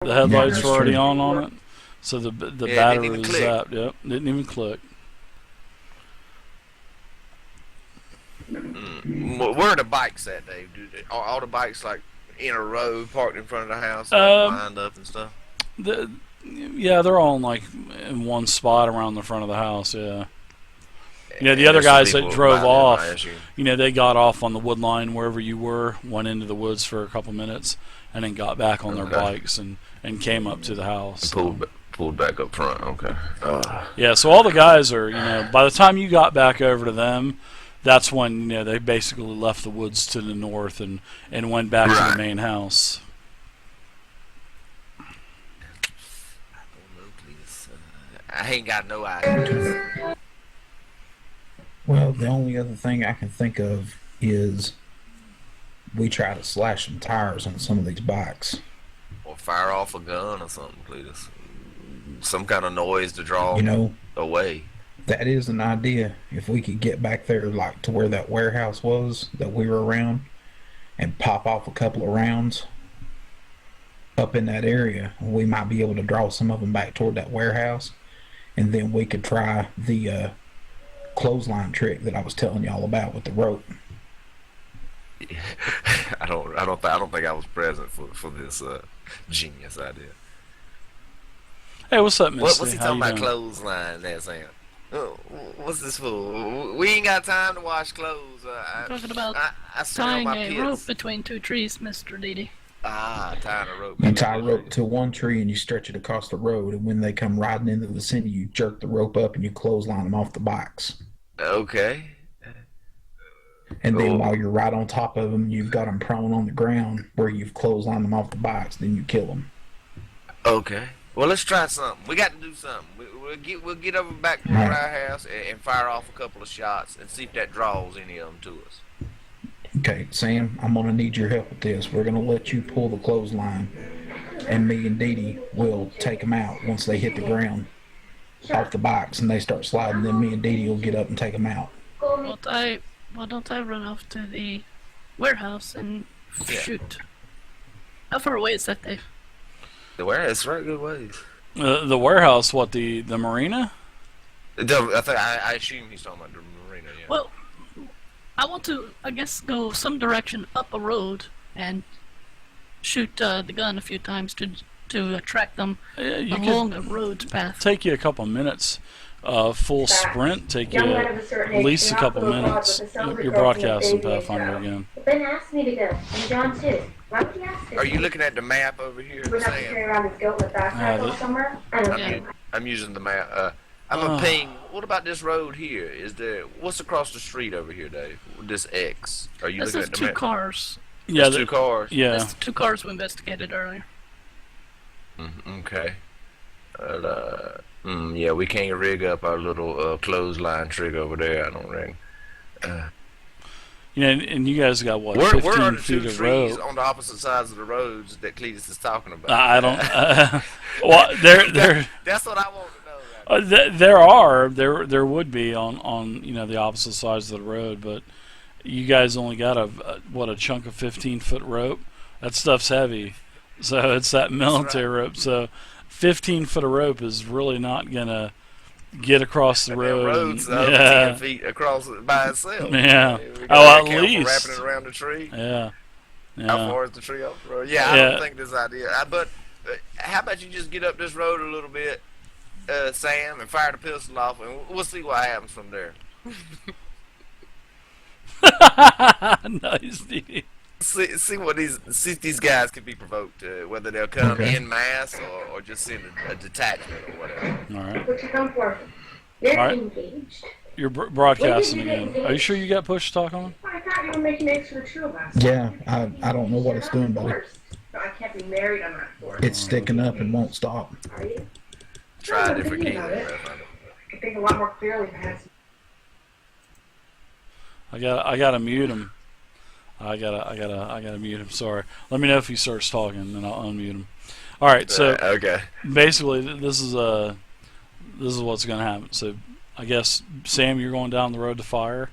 The headlights that's were already true. on it, so the Yeah, it didn't battery even was click. zapped. Yep, didn't even click. Where are the bikes at, Dave? Are all the bikes like in a row parked in front of the house, like Um, lined up and stuff? the yeah, they're all like in one spot around the front of the house. Yeah. The And other there's some guys that people drove behind them, I off, assume. they got off on the wood line wherever you were, went into the woods for a couple minutes, and then got back on their Okay. bikes and came up to the house. And So. pulled back up front. Okay. Yeah, so all the guys are, by the time you got back over to them, that's when, they basically left the woods to the north and went back to the Right. main house. I don't know, please. I ain't got no idea. Well, the only other thing I can think of is we try to slash some tires on some of these bikes. Or fire off a gun or something, please. Some kind of noise to draw You 'em know, away. that is an idea. If we could get back there, like to where that warehouse was that we were around, and pop off a couple of rounds up in that area, we might be able to draw some of them back toward that warehouse, and then we could try the clothesline trick that I was telling y'all about with the rope. I don't think I was present for this genius idea. Hey, what's up, Misty? What's he How talking you about doing? clothesline there, Sam? Oh, what's this for? We ain't got time to wash clothes. Talking about I smell tying my a pits. rope between two trees, Mr. Didi. Tying a rope. You tie a rope to one tree and you stretch it across the road, and when they come riding into the vicinity, you jerk the rope up and you clothesline them off the bikes. Okay. And then Cool. while you're right on top of them, you've got them prone on the ground where you've clotheslined them off the bikes. Then you kill them. Okay. Well, let's try something. We got to do something. We'll get over back to our house and fire off a couple of shots and see if that draws any of them to us. Okay, Sam, I'm gonna need your help with this. We're gonna let you pull the clothesline, and me and Dee Dee will take them out once they hit the ground off the bikes and they start sliding. Then me and Dee Dee will get up and take them out. Why don't I run off to the warehouse and shoot? How far away is that, Dave? The warehouse is right good ways. The warehouse, what, the marina? I assume he's talking about the marina. Yeah. Well, I want to, I guess, go some direction up a road and shoot the gun a few times to attract them You along could the road's path. take you a couple minutes. Full sprint take you at least a couple minutes. You're broadcasting Pathfinder again. Ben asked me to go, and John too. Why would he ask us? Are you looking at the map over here, We're not to carry Sam? around his goat with backpack or somewhere? I don't Yeah. know. I'm using the map. I'm a ping. What about this road here? What's across the street over here, Dave? This X. Are you This looking is at the two map? cars. Yeah, There's two cars. yeah. That's the two cars we investigated earlier. Okay. Yeah, we can't rig up our little clothesline trick over there. I don't reckon. And you guys got what? Where 15 are the two feet of trees rope. on the opposite sides of the roads that Cletus is talking about? I don't. Well, there That's what I want to know. Right there would be on the opposite sides of the road, but you guys only got a chunk of 15-foot rope. That stuff's heavy, so it's that military rope. So 15 foot of rope is really not gonna get across the And road. that road's and- 10 feet across it by itself. Yeah. We Oh, gotta at account for least. wrapping it around the tree. yeah. How Yeah. far is the tree off the road? Yeah, I Yeah. don't think this idea. But how about you just get up this road a little bit, Sam, and fire the pistol off, and we'll see what happens from there. Nice. Dee. See if these guys can be provoked, whether they'll come Okay. en masse or just send a detachment or whatever. All right. What you come for? They're All right. engaged. You're broadcasting again. Are you sure you got push to talk on? I thought you were making eggs for the two of us. Yeah, I don't know what it's doing, buddy. No, I can't be married on that floor. It's sticking up and won't stop. Are you? Try a I'm different key. thinking about it. I can think a lot more clearly if I had some. I gotta mute him. I gotta mute him. Sorry. Let me know if he starts talking, and I'll unmute him. All right. So Okay. basically, this is what's gonna happen. So I guess Sam, you're going down the road to fire.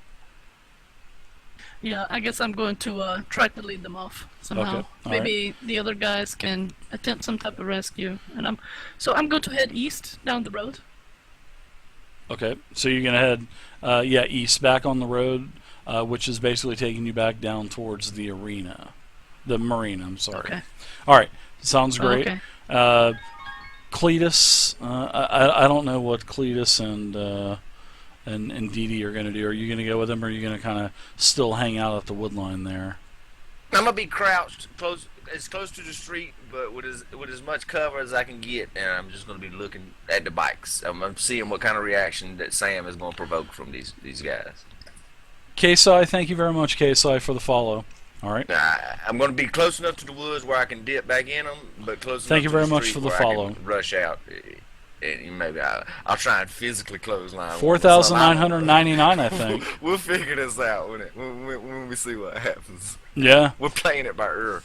Yeah, I guess I'm going to try to lead them off somehow. Okay, all Maybe the other guys can attempt some type of rescue, and I'm going to head east down the road. Okay, so you're gonna head, east back on the road, which is basically taking you back down towards the marina. I'm sorry. Okay. All right, sounds great. Okay. Cletus, I don't know what Cletus and Dee Dee are gonna do. Are you gonna go with them, or are you gonna kind of still hang out at the woodline there? I'm gonna be crouched as close to the street, but with as much cover as I can get, and I'm just gonna be looking at the bikes. I'm seeing what kind of reaction that Sam is gonna provoke from these guys. Kasai, thank you very much, Kasai, for the follow. All right. I'm gonna be close enough to the woods where I can dip back in them, but close enough Thank you to very the much street for the where follow. I can rush out. And maybe I'll try and physically clothesline. 4,999, I think. We'll figure this out when we see what happens. Yeah. We're playing it by ear.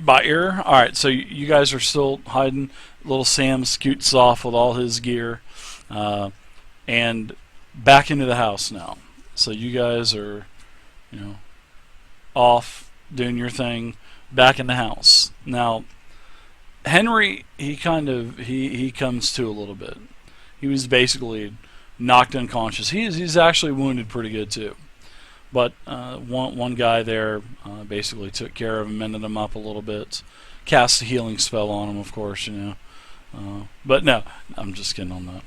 By ear? All right, so you guys are still hiding. Little Sam scoots off with all his gear and back into the house now. So you guys are, off doing your thing back in the house. Now, Henry, he comes to a little bit. He was basically knocked unconscious. He's actually wounded pretty good too. But one guy there basically took care of him, mended him up a little bit, cast a healing spell on him, of course, but no, I'm just kidding on that.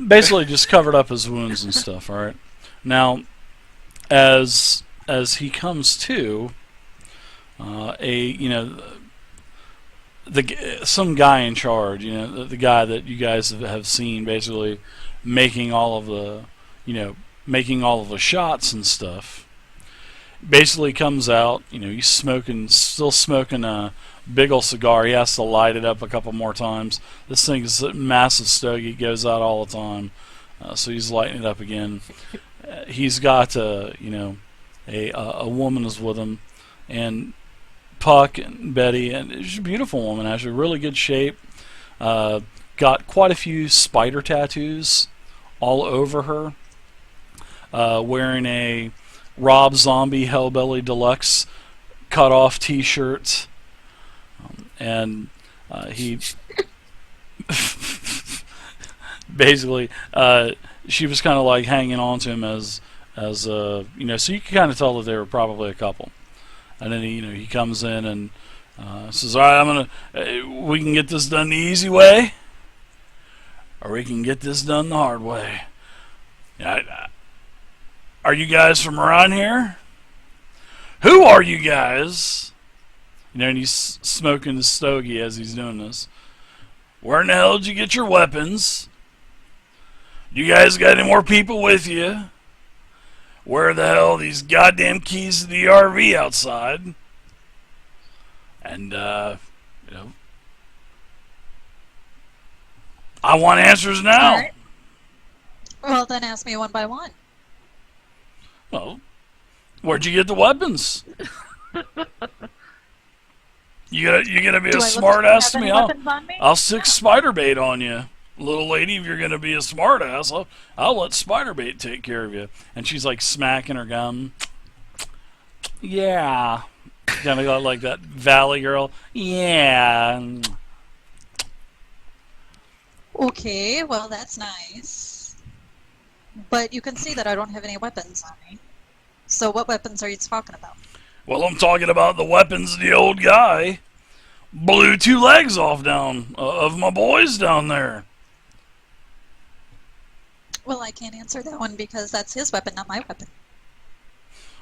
Basically, just covered up his wounds and stuff. All right. Now, as he comes to, some guy in charge, the guy that you guys have seen basically making all of the shots and stuff, basically comes out. He's still smoking a big ol' cigar. He has to light it up a couple more times. This thing is a massive stogie, goes out all the time, so he's lighting it up again. He's got a woman is with him, and Puck and Betty, and she's a beautiful woman, actually, really good shape. Got quite a few spider tattoos all over her. Wearing a Rob Zombie Hellbelly Deluxe cut-off T-shirt, and he basically she was kind of like hanging on to him as so you can kind of tell that they were probably a couple. And then he comes in and says, "All right, we can get this done the easy way, or we can get this done the hard way. Are you guys from around here? Who are you guys?" And he's smoking the stogie as he's doing this. "Where in the hell did you get your weapons? You guys got any more people with you? Where the hell are these goddamn keys to the RV outside? And, I want answers now." All right. Well, then ask me one by one. "Well, where'd you get the weapons? You gonna be Do a I look smart like I ass to have me? any weapons on me? I'll stick spider bait on you, little lady. If you're gonna be a smart ass, I'll let spider bait take care of you." And she's like smacking her gum. "Yeah," kind of got like that valley girl. "Yeah." Okay, well, that's nice. But you can see that I don't have any weapons on me. So what weapons are you talking about? "Well, I'm talking about the weapons the old guy blew 2 legs off down of my boys down there." Well, I can't answer that one because that's his weapon, not my weapon.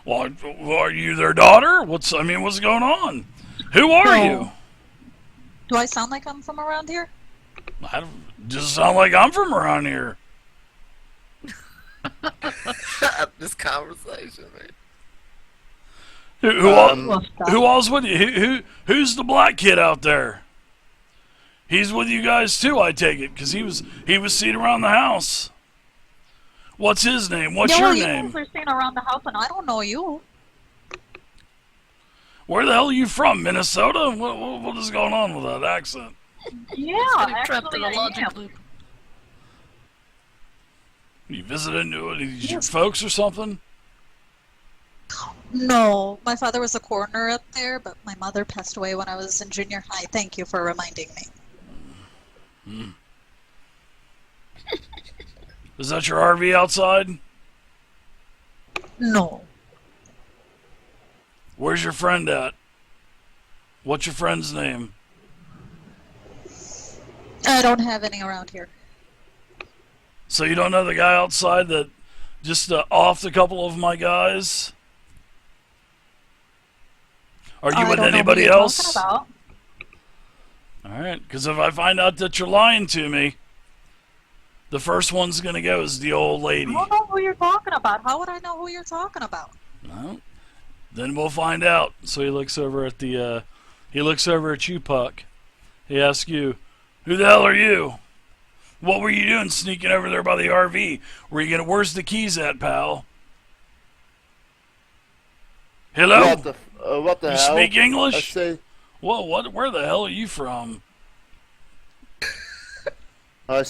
"Well, are you their daughter? What's going on? Who are you?" Do I sound like I'm from around here? "I don't just sound like I'm from around here." This conversation, man. Who all's with you? Who's the black kid out there? He's with you guys too, I take it, because he was seen around the house. What's his name? What's your name? You guys are seen around the house, and I don't know you. Where the hell are you from? Minnesota? What is going on with that accent? Yeah, Getting trapped in a logic loop. You visiting your folks or something? No, my father was a coroner up there, but my mother passed away when I was in junior high. Thank you for reminding me. Is that your RV outside? No. Where's your friend at? What's your friend's name? I don't have any around here. So you don't know the guy outside that just offed a couple of my guys? Are you I with don't know who anybody you're else? talking about. Alright, because if I find out that you're lying to me, the first one's going to go is the old lady. I don't know who you're talking about. How would I know who you're talking about? Well, then we'll find out. So he looks over at he looks over at you, Puck. He asks you, who the hell are you? What were you doing sneaking over there by the RV? Where's the keys at, pal? Hello? What the You hell? speak I English? say, Whoa, where the hell are you from? I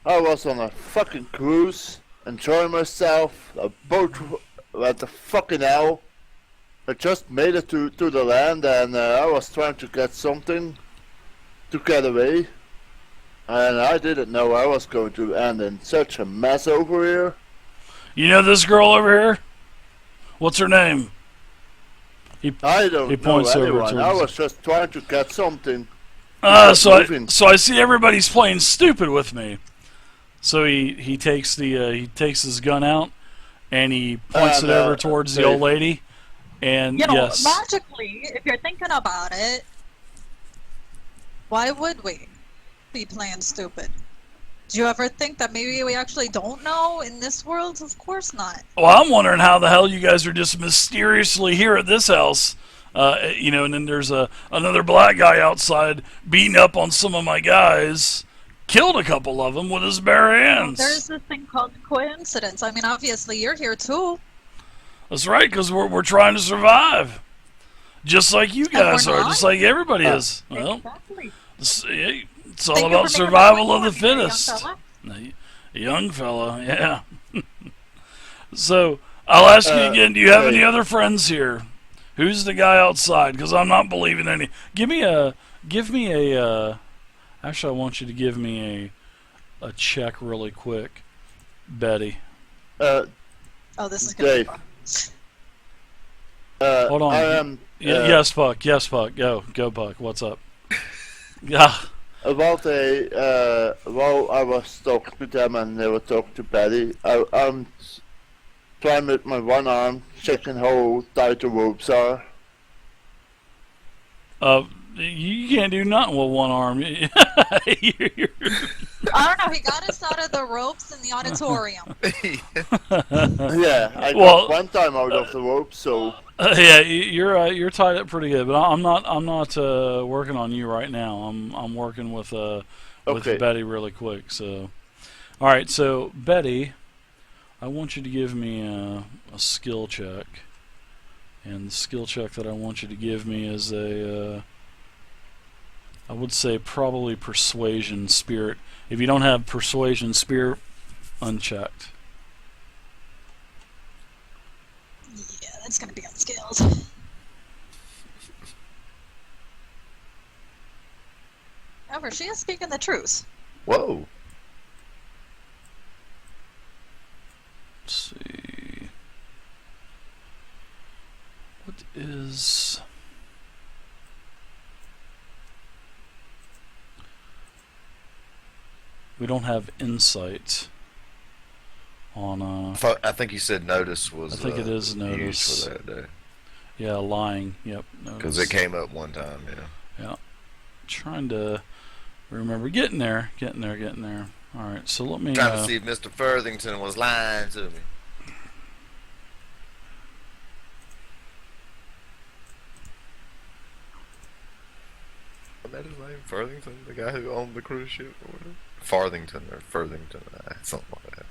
was on a fucking cruise, enjoying myself. A boat at the fucking hell. I just made it to the land, and I was trying to get something to get away. And I didn't know I was going to end in such a mess over here. You know this girl over here? What's her name? I don't He know points over anyone. I towards- was just trying to get something. So moving. I see everybody's playing stupid with me. So he takes his gun out and he points And, it over towards the old lady. And You know, yes, logically, if you're thinking about it, why would we be playing stupid? Do you ever think that maybe we actually don't know in this world? Of course not. well, I'm wondering how the hell you guys are just mysteriously here at this house. And then there's another black guy outside beating up on some of my guys. Killed a couple of them with his bare hands. There's this thing called coincidence. I mean, obviously you're here too. That's right, because we're trying to survive. Just like you guys we're are, not? just like everybody is. Well, Exactly. it's all Thank you about for making survival that of the point, young fittest. fella. A young fella, yeah. So, I'll ask you again, do you have hey. any other friends here? Who's the guy outside? Because I'm not believing any. Give me a, actually I want you to give me a check really quick, Betty. Oh, this is gonna be Dave. fun. Hold on. I am. Yes, Puck, go Puck, what's up? Yeah. About while I was talking to them and they were talking to Betty, I'm trying with my one arm, checking how tight the ropes are. You can't do nothing with one arm. I don't know. He got us out of the ropes in the auditorium. Yeah, I Well, got one time out of the rope, so Yeah, you're tied up pretty good, but I'm not working on you right now. I'm working with Okay. Betty really quick. So, all right. So Betty, I want you to give me a skill check, and the skill check that I want you to give me is I would say probably persuasion spirit. If you don't have persuasion spirit, unchecked. Yeah, that's gonna be on scales. However, she is speaking the truth. Whoa. Let's see. What is... We don't have insight on... I think you said notice was. I think it is notice. used for that day yeah, lying. Yep. because it came up one time. Yeah. Trying to remember. Getting there. All right, so let me... Trying to see if Mr. Furthington was lying to me. That his name, Furthington, the guy who owned the cruise ship, or whatever. Farthington or Furthington, something like that.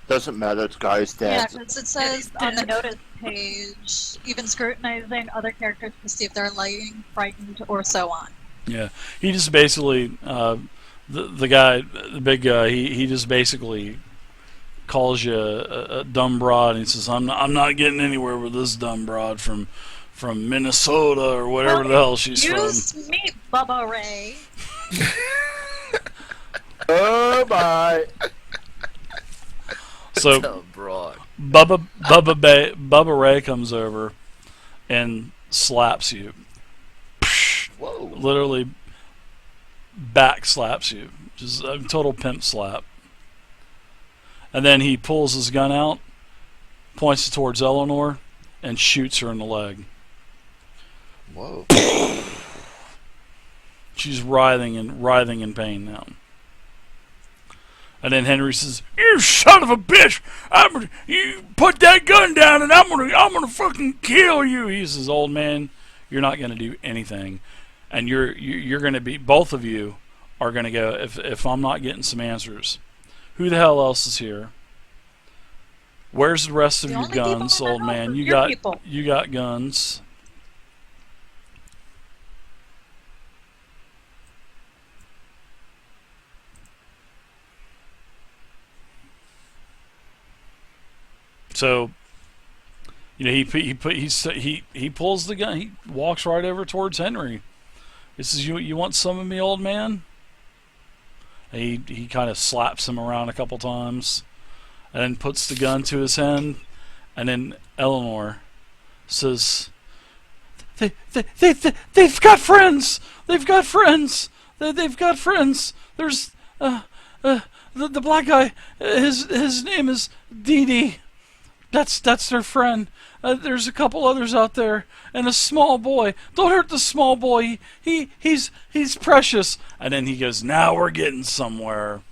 doesn't matter. The guy's Yeah, dead. because it says on the notice page, even scrutinizing other characters to see if they're lying, frightened, or so on. Yeah, he just basically... the guy, the big guy, he just basically calls you a dumb broad, and he says, I'm not getting anywhere with this dumb broad from Minnesota or whatever the hell she's from. Excuse me, Bubba Ray. Oh my! So Dumb broad. Bubba Ray comes over and slaps you. Whoa. Literally back slaps you. Just a total pimp slap. And then he pulls his gun out, points it towards Eleanor, and shoots her in the leg. Whoa. She's writhing in pain now. And then Henry says, "You son of a bitch! You put that gun down, and I'm gonna fucking kill you." He says, "Old man, you're not gonna do anything, and you're gonna be, both of you are gonna go if I'm not getting some answers. Who the hell else is here? Where's the rest of The your only people guns, that old know man? are You your got people." you got guns." So, he pulls the gun. He walks right over towards Henry. He says, "You want some of me, old man?" And he kind of slaps him around a couple times, and then puts the gun to his hand. And then Eleanor says, "They've got friends. They've got friends. They've got friends. There's the black guy. His name is Dee Dee. That's their friend. There's a couple others out there, and a small boy. Don't hurt the small boy. He's precious." And then he goes, "Now we're getting somewhere.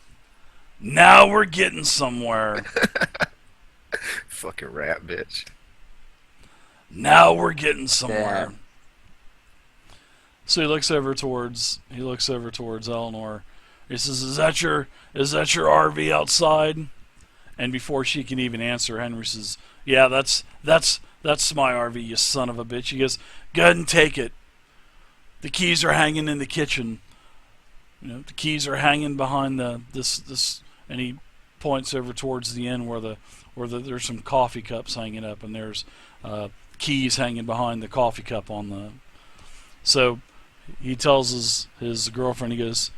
Now we're getting somewhere. Fucking rat bitch. Now we're getting somewhere." Yeah. So he looks over towards Eleanor. He says, "Is that your RV outside?" And before she can even answer, Henry says, "Yeah, that's my RV, you son of a bitch." He goes, "Go ahead and take it. The keys are hanging in the kitchen. The keys are hanging behind this," and he points over towards the end where there's some coffee cups hanging up, and there's keys hanging behind the coffee cup on the. So he tells his girlfriend, he goes,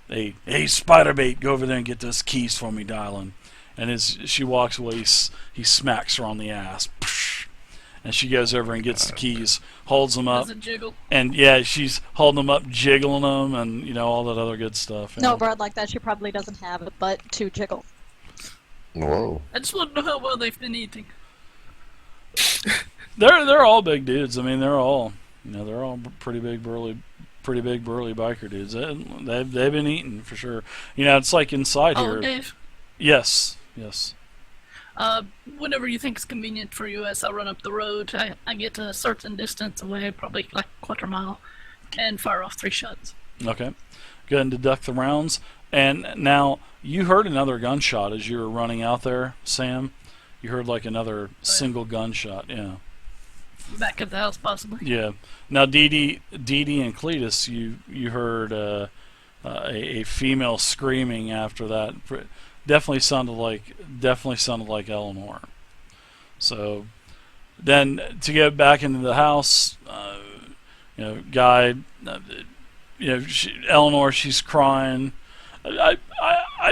"Hey, Spiderbait, go over there and get those keys for me, darling." And as she walks away, he smacks her on the ass. And she goes over and gets the keys, holds them up. Does it jiggle? And yeah, she's holding them up, jiggling them, and all that other good stuff. No, broad like that, she probably doesn't have a butt to jiggle. Whoa. I just want to know how well they've been eating. They're all big dudes. I mean, they're all pretty big burly biker dudes. They've been eating for sure. It's like inside Oh, here. Dave. Yes. Whenever you think it's convenient for you, as I run up the road, I get a certain distance away, probably like a quarter mile, and fire off 3 shots. Okay. Go ahead and deduct the rounds. And now you heard another gunshot as you were running out there, Sam. You heard like another single gunshot. Yeah. Back at the house, possibly. Yeah. Now Dee Dee and Cletus, you heard a female screaming after that. Definitely sounded like Eleanor. So then to get back into the house, guy, Eleanor, she's crying. I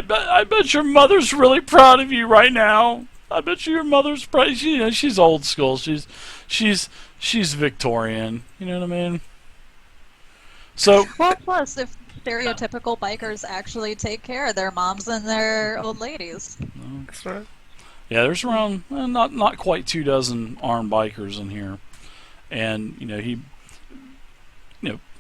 bet your mother's really proud of you right now. I bet your mother's proud. She's old school. She's Victorian. You know what I mean? So Well, plus, if stereotypical bikers actually take care of their moms and their old ladies. That's right. yeah, there's around not quite 24 armed bikers in here, and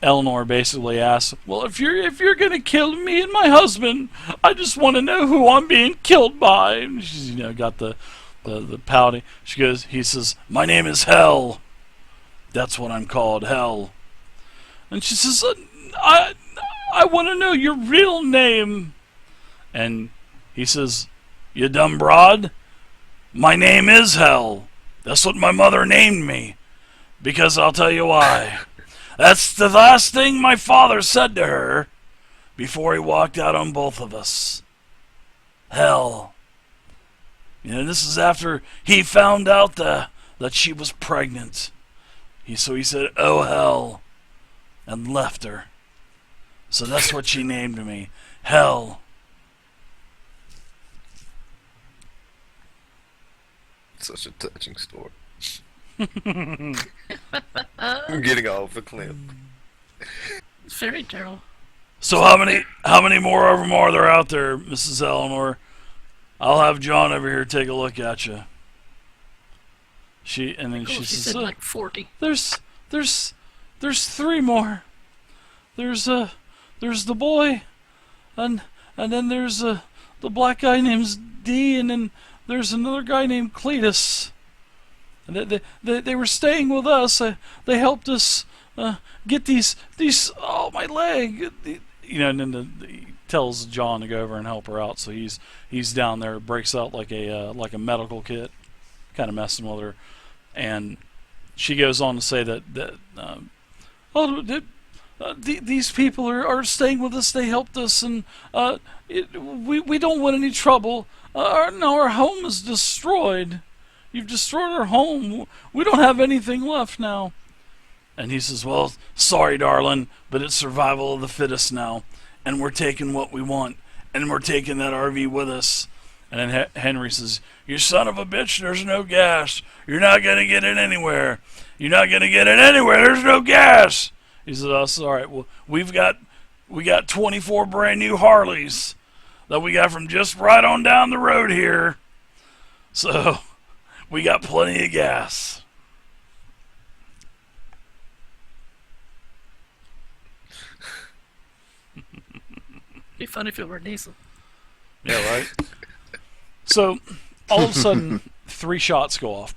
Eleanor basically asks, "Well, if you're gonna kill me and my husband, I just want to know who I'm being killed by." And she's got the pouting. He says, "My name is Hell. That's what I'm called, Hell." And she says, I want to know your real name." And he says, "You dumb broad, my name is Hell. That's what my mother named me. Because I'll tell you why. That's the last thing my father said to her before he walked out on both of us. Hell." And this is after he found out that she was pregnant. So he said, "Oh hell," and left her. So that's what she named me, Hell. Such a touching story. I'm getting off the cliff. Fairy tale. So how many more of them are there out there, Mrs. Eleanor? I'll have John over here take a look at you. She She says, said like 40. There's 3 more. There's the boy, and then there's the black guy named D, and then there's another guy named Cletus. And they were staying with us. They helped us get these. Oh, my leg! And then he tells John to go over and help her out. So he's down there, breaks out like a medical kit, kind of messing with her, and she goes on to say that these people are staying with us. They helped us, and we don't want any trouble. Our home is destroyed. You've destroyed our home. We don't have anything left now. And he says, "Well, sorry, darling, but it's survival of the fittest now, and we're taking what we want, and we're taking that RV with us." And then Henry says, "You son of a bitch, there's no gas. You're not going to get it anywhere. You're not going to get it anywhere. There's no gas." He says, "Oh, sorry. Well, we got 24 brand new Harleys that we got from just right on down the road here. So we got plenty of gas." Be funny if it were diesel. Yeah, right. So all of a sudden, 3 shots go off.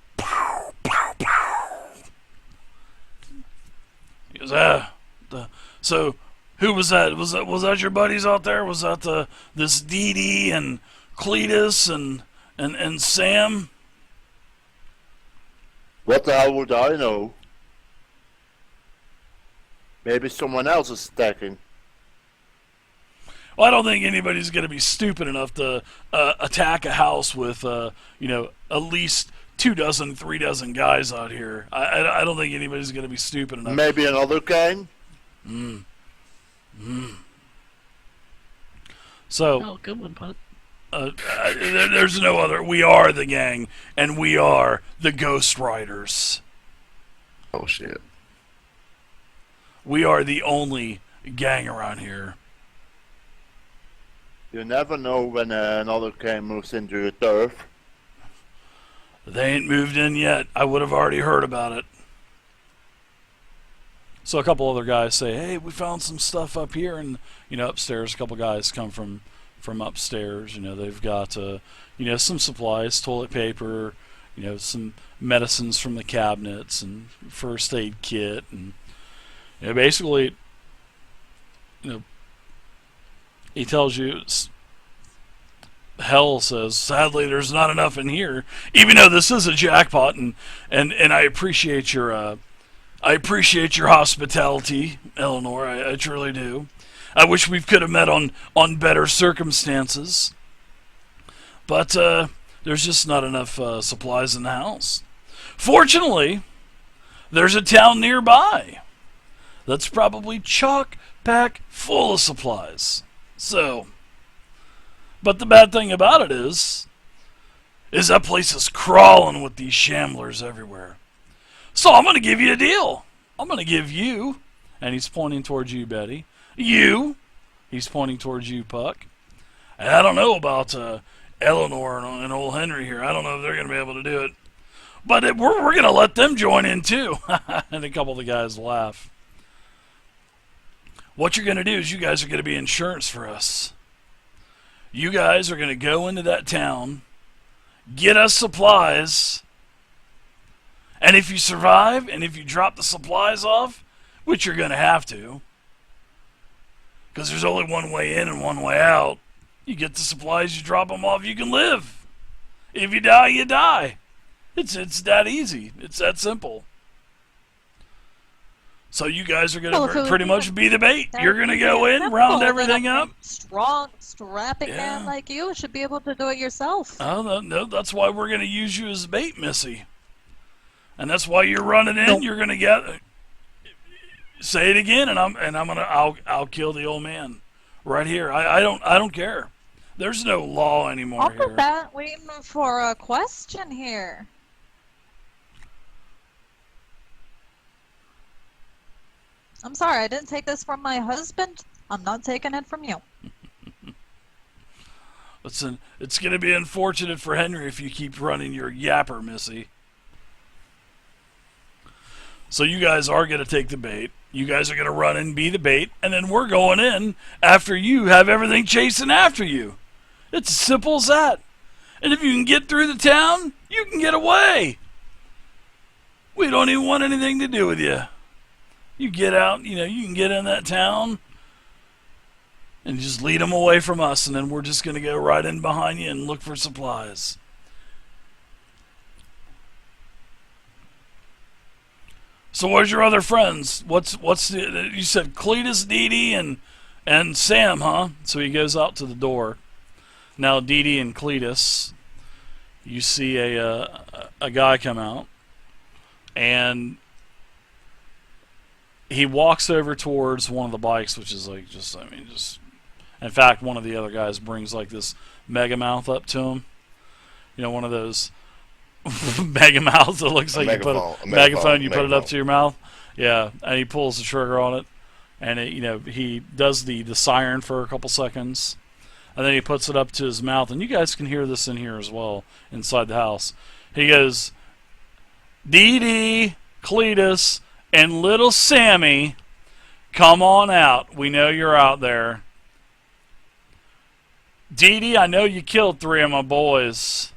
He goes, so who was that? Was that your buddies out there? Was that this Dee Dee and Cletus and Sam? What the hell would I know? Maybe someone else is stacking. Well, I don't think anybody's going to be stupid enough to attack a house with, at least 2 dozen, 3 dozen guys out here. I don't think anybody's going to be stupid enough. Maybe another gang? So, Oh, good one, Putt. there's no other. We are the gang, and we are the Ghost Riders. Oh shit. We are the only gang around here. You never know when another gang moves into your turf. They ain't moved in yet. I would have already heard about it. So a couple other guys say, "Hey, we found some stuff up here," and upstairs. A couple guys come from upstairs. They've got some supplies, toilet paper, some medicines from the cabinets, and first aid kit, and basically, he tells you. Hell says, "Sadly, there's not enough in here, even though this is a jackpot, and I appreciate your hospitality, Eleanor. I truly do. I wish we could have met on better circumstances, but there's just not enough supplies in the house. Fortunately, there's a town nearby that's probably chock-packed full of supplies. So." But the bad thing about it is that place is crawling with these shamblers everywhere. So I'm going to give you a deal. I'm going to give you, and he's pointing towards you, Betty. You, he's pointing towards you, Puck. And I don't know about Eleanor and old Henry here. I don't know if they're going to be able to do it. But we're going to let them join in too. And a couple of the guys laugh. What you're going to do is you guys are going to be insurance for us. You guys are going to go into that town, get us supplies, and if you survive, and if you drop the supplies off, which you're going to have to, because there's only one way in and one way out, you get the supplies, you drop them off, you can live. If you die, you die. It's that easy. It's that simple. So you guys are Well, if it gonna would pretty be much be the bait. that You're gonna easy go and in, simple, round then everything a up. strong, strapping Yeah. man like you should be able to do it yourself. Oh no, that's why we're gonna use you as bait, Missy. And that's why you're running in. Nope. You're gonna get. Say it again, and I'll kill the old man, right here. I don't care. There's no law anymore All here. of that waiting for a question here. I'm sorry, I didn't take this from my husband. I'm not taking it from you. It's gonna be unfortunate for Henry if you keep running your yapper, Missy. So you guys are gonna take the bait. You guys are gonna run and be the bait, and then we're going in after you have everything chasing after you. It's as simple as that. And if you can get through the town, you can get away. We don't even want anything to do with you. You get out, you can get in that town and just lead them away from us, and then we're just going to go right in behind you and look for supplies. So where's your other friends? You said Cletus, Dee Dee, and Sam, huh? So he goes out to the door. Now Dee Dee and Cletus, you see a guy come out, and he walks over towards one of the bikes, which is like in fact, one of the other guys brings like this mega mouth up to him. One of those mega mouths that looks like you put a megaphone, you put it up to your mouth. Yeah, and he pulls the trigger on it, and he does the siren for a couple seconds, and then he puts it up to his mouth, and you guys can hear this in here as well inside the house. He goes, Dee Dee, Cletus, and little Sammy, come on out. We know you're out there. Dee Dee, I know you killed 3 of my boys.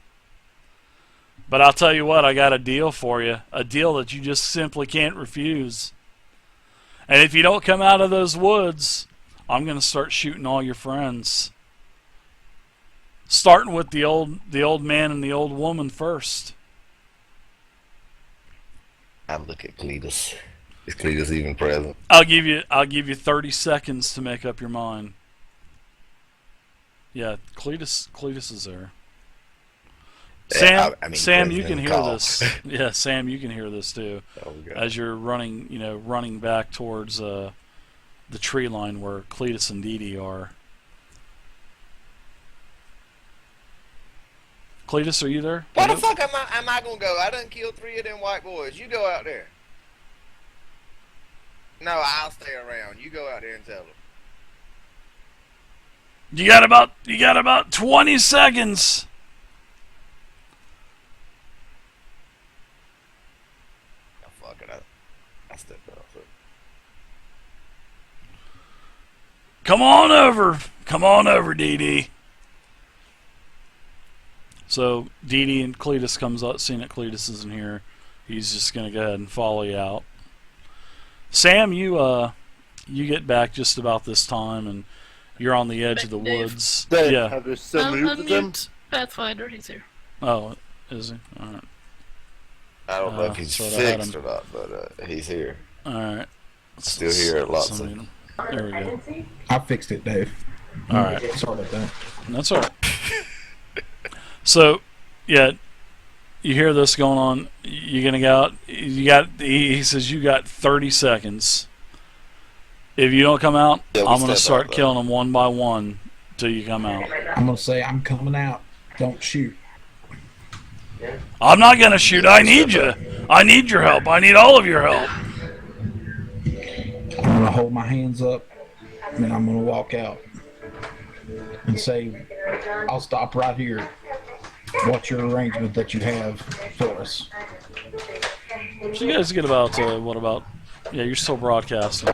But I'll tell you what, I got a deal for you. A deal that you just simply can't refuse. And if you don't come out of those woods, I'm going to start shooting all your friends. Starting with the old man and the old woman first. I look at Cletus. Is Cletus even present? I'll give you 30 seconds to make up your mind. Yeah, Cletus is there. Sam, I mean, Sam, you can President hear call. this. Yeah, Sam, you can hear this too. Oh, God. As you're running back towards the tree line where Cletus and Dee Dee are. Cletus, are you there? Where the fuck am I gonna go? I done killed 3 of them white boys. You go out there. No, I'll stay around. You go out there and tell them. You got about 20 seconds. Oh, fuck it. I stepped out. Come on over, Dee Dee. So Dee Dee and Cletus comes up, seeing that Cletus isn't here. He's just gonna go ahead and follow you out. Sam, you get back just about this time, and you're on the edge of the Dave. woods. Dave, Yeah. have you still I'll muted him? unmute Pathfinder, he's here. Oh, is he? All right. I don't know if he's so I had fixed him. or not, but he's here. All right. Still here, lots of. Mute him. There we go. I fixed it, Dave. All right. Sorry about that. That's all right. So, yeah, you hear this going on. You're gonna go out. He says you got 30 seconds. If you don't come out, Yeah, we I'm gonna step start out, though. killing them one by one till you come out. I'm gonna say I'm coming out. Don't shoot. I'm not gonna shoot. I need you. I need your help. I need all of your help. I'm gonna hold my hands up, and then I'm gonna walk out and say, "I'll stop right here. What's your arrangement that you have for us?" So you guys get about what about? Yeah, you're still broadcasting.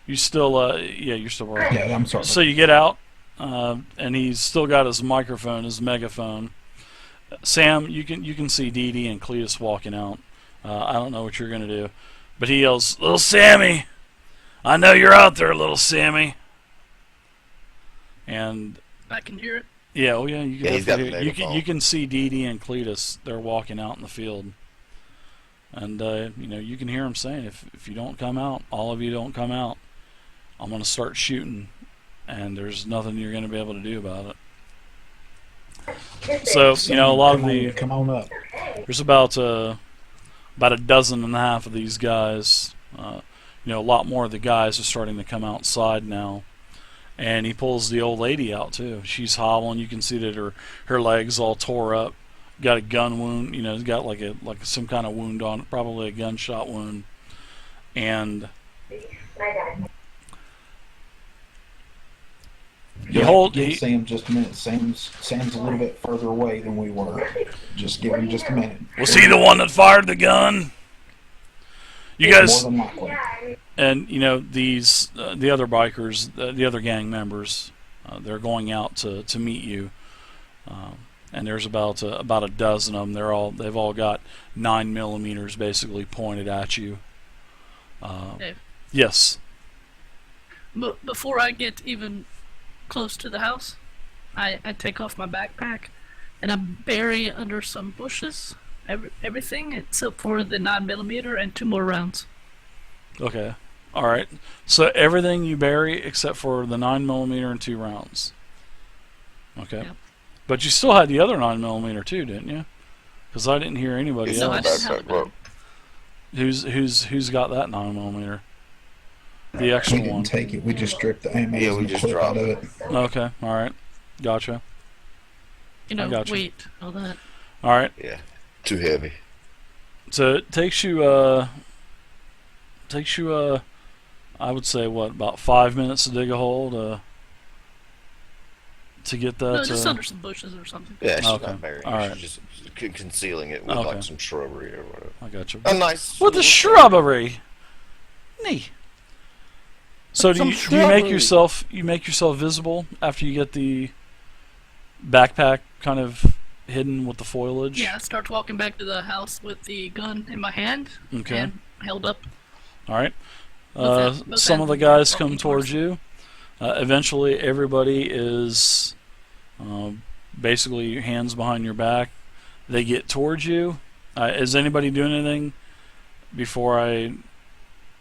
You still you're still broadcasting. Yeah, I'm sorry. So you get out, and he's still got his microphone, his megaphone. Sam, you can see Dee Dee and Cletus walking out. I don't know what you're gonna do, but he yells, "Little Sammy, I know you're out there, little Sammy." And I can hear it. yeah, oh yeah, you can Yeah, he's got definitely the hear, megaphone. you can see Dee Dee and Cletus. They're walking out in the field. And you can hear him saying, if you don't come out, all of you don't come out, I'm going to start shooting, and there's nothing you're going to be able to do about it. So a lot of the come on up. there's about a dozen and a half of these guys. A lot more of the guys are starting to come outside now. And he pulls the old lady out too. She's hobbling. You can see that her legs all tore up. Got a gun wound. Got like some kind of wound on it, probably a gunshot wound. And Give Sam just a minute. Sam's a little bit further away than we were. Just give him just a minute. Was he the one that fired the gun? You guys, More than likely. and these the other bikers, the other gang members, they're going out to meet you, and there's about a dozen of them. They've all got 9mm basically pointed at you. Dave, Yes. before I get even close to the house, I take off my backpack and I bury under some bushes everything except for the 9mm and 2 more rounds. Okay. All right. So everything you bury except for the 9mm and 2 rounds. Okay. Yep. But you still had the other 9mm too, didn't you? Because I didn't hear anybody It's No, I in the else. didn't have backpack, bro. Who's got that 9mm? The We extra didn't one. take it. We just stripped the ammo Yeah, we and the just clip out dropped of it. it. Okay. All right. Gotcha. I gotcha. Weight, all that. All right. Yeah, too heavy. So it takes you I would say about 5 minutes to dig a hole to get that. No, just under some bushes or something. Yeah, she's Okay. not burying All it. right. She's just concealing it with Okay. like some shrubbery or whatever. I got you. A nice. With the little shrubbery. Neat. So do Some you make shrubbery. yourself visible after you get the backpack kind of hidden with the foliage? Yeah, I start walking back to the house with the gun in my hand Okay. and held up. All right. Both Some of the ends guys walking come towards you. Eventually, everybody is basically hands behind your back. They get towards you. Is anybody doing anything before I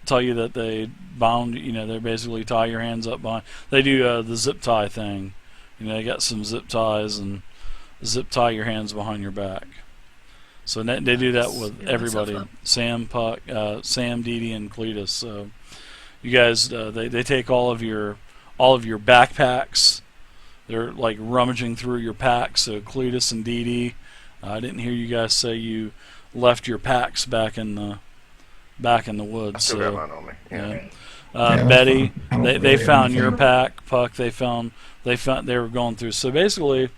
tell you that they bound? They basically tie your hands up behind. They do the zip tie thing. They got some zip ties and zip tie your hands behind your back. So they do that with Yeah, everybody. myself Sam, Puck, Sam, Dee, and Cletus. So you guys, they take all of your backpacks. They're like rummaging through your packs. So Cletus and Dee, I didn't hear you guys say you left your packs back in the I woods. still So got mine on me. Yeah. yeah. Yeah, that's Betty, fine. I don't they really have found your anything. pack. Puck, they were going through. So basically,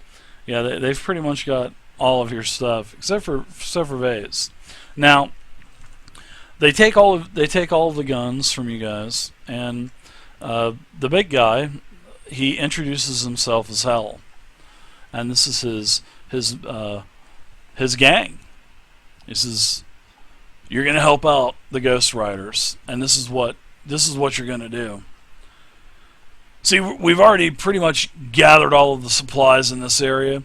yeah, they've pretty much got all of your stuff except for Vase. Now, they take all of the guns from you guys, and the big guy, he introduces himself as Hell, and this is his gang. He says, "You're gonna help out the Ghost Riders, and this is what you're gonna do." See, we've already pretty much gathered all of the supplies in this area,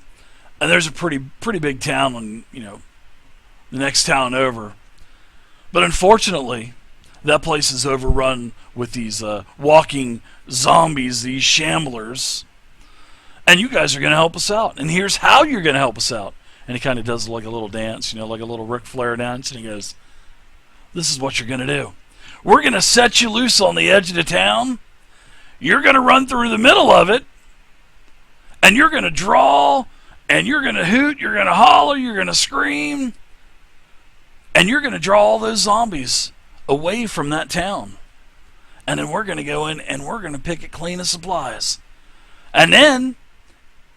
and there's a pretty big town on the next town over. But unfortunately, that place is overrun with these walking zombies, these shamblers. And you guys are going to help us out. And here's how you're going to help us out. And he kind of does like a little dance, like a little Ric Flair dance. And he goes, "This is what you're going to do. We're going to set you loose on the edge of the town. You're going to run through the middle of it. And you're going to draw. And you're going to hoot. You're going to holler. You're going to scream. And you're going to draw all those zombies away from that town. And then we're going to go in and we're going to pick it clean of supplies. And then,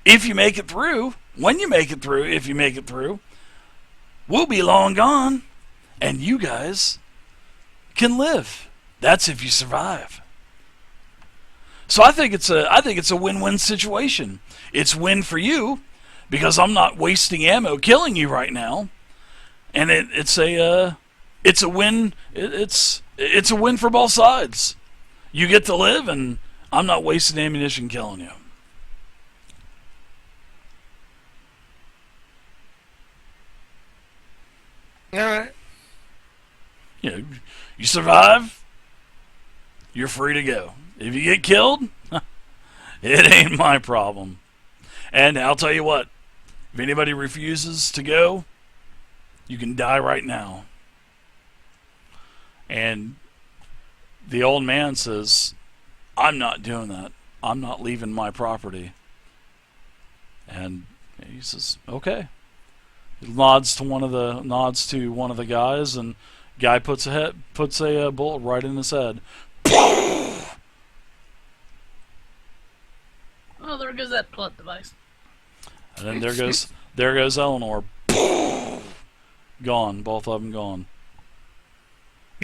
if you make it through, if you make it through, we'll be long gone. And you guys can live. That's if you survive." So I think it's a win-win situation. It's win for you because I'm not wasting ammo killing you right now. And it's a win. It's a win for both sides. You get to live, and I'm not wasting ammunition killing you. All right. You survive, you're free to go. If you get killed, it ain't my problem. And I'll tell you what, if anybody refuses to go, you can die right now. And the old man says, I'm not doing that. I'm not leaving my property. And he says, okay. He nods to one of the guys, and guy puts a bullet right in his head. Oh, there goes that plot device. And then there goes Eleanor. Gone. Both of them gone.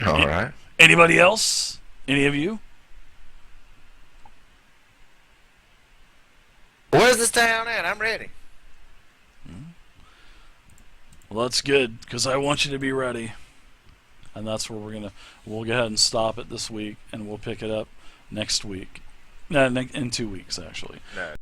All right. Anybody else? Any of you? Where's this town at? I'm ready. Well, that's good, because I want you to be ready. And that's where we'll go ahead and stop it this week, and we'll pick it up next week. No, in 2 weeks, actually. No.